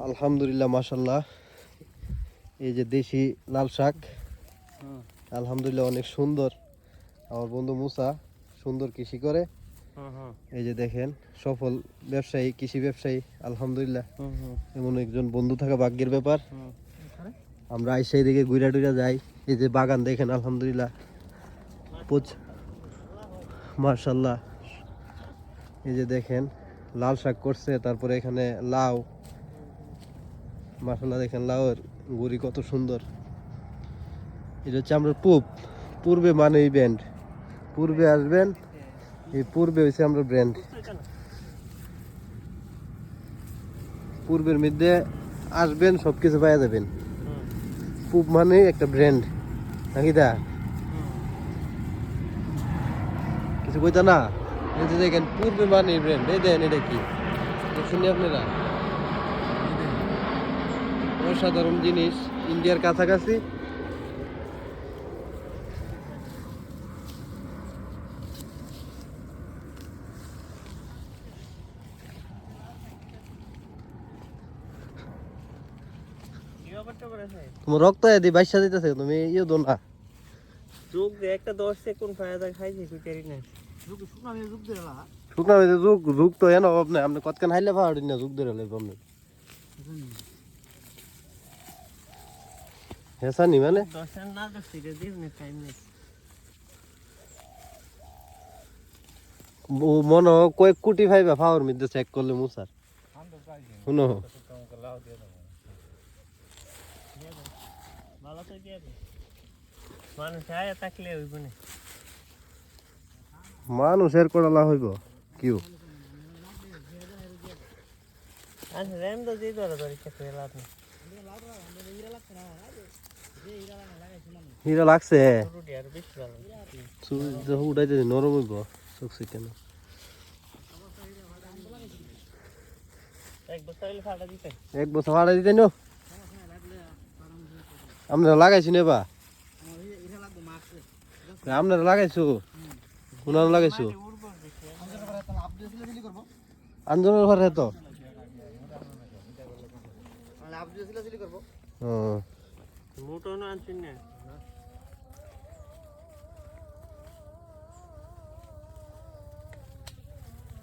আলহামদুলিল্লাহ মাশাআল্লাহ। এই যে দেশি লাল শাক, আলহামদুলিল্লাহ অনেক সুন্দর। আমার বন্ধু মুসা সুন্দর কৃষি করে। এই যে দেখেন সফল ব্যবসায়ী, কৃষি ব্যবসায়ী আলহামদুলিল্লাহ। এমন একজন বন্ধু থাকা ভাগ্যের ব্যাপার। আমরা আইসা এদিকে ঘুরা টুরা যাই। এই যে বাগান দেখেন আলহামদুলিল্লাহ মাশাআল্লাহ। এই যে দেখেন লাল শাক করছে, তারপরে এখানে লাউ মাশাআল্লাহ। দেখেন লাউয়ের গুড়ি কত সুন্দর। এটা হচ্ছে আমরা পূর্বে মানে এই ব্র্যান্ড, পূর্বে আসবেন, এই পূর্বে হয়েছে আমরা ব্র্যান্ড। পূর্বের মধ্যে আসবেন সবকিছু পাওয়া যাবেন। পূব মানে একটা ব্র্যান্ড নাকি দা কিছু কইতা না। এই যে দেখেন পূর্বে মানে ব্র্যান্ড। এই দেন এটা কি দেখছেন আপনারা, অসাধারণ জিনিস, ইন্ডিয়ার কাছাকাছি। তোমার রক্ত এদি বাইশা দিতেছে, তুমি ইয়ে দো না যোগ দে একটা 10 সেকেন্ড ফায়দা খাইছি কুটারি না শুকনা মেয়ে যুগ তো এন অভাব নাই। আপনি কতক্ষণ হাইলে পাহাড়ি না যুগ ধরে লাগবে আপনি হেসানি মানে 10 না 10 থেকে দিন টাইম নেই। মনে কয়েক কোটি ভাইবা পাওয়ার মধ্যে চেক করলে মুসার শুনো ভালো তো দিয়ে দে, মানুষ আয়া থাকলে হইব না। মানুষের করালা হইব কিউ আচ্ছা রেম তো দিয়ে ধরে ধরে খেতে লাভ নেই। হিরা লাগছে রুটি আর বেশি ভালো উঠাইতে নরম হইব চকছে কেন। এক বছর হইলে ফাটা দিতে এক বছর ভাড়া দিতে নো আপনারা লাগাইছি নেবা, আপনারা লাগাইছো কোনার লাগাইছো আঞ্জনের ঘরে তো মোটো না আনছেন না।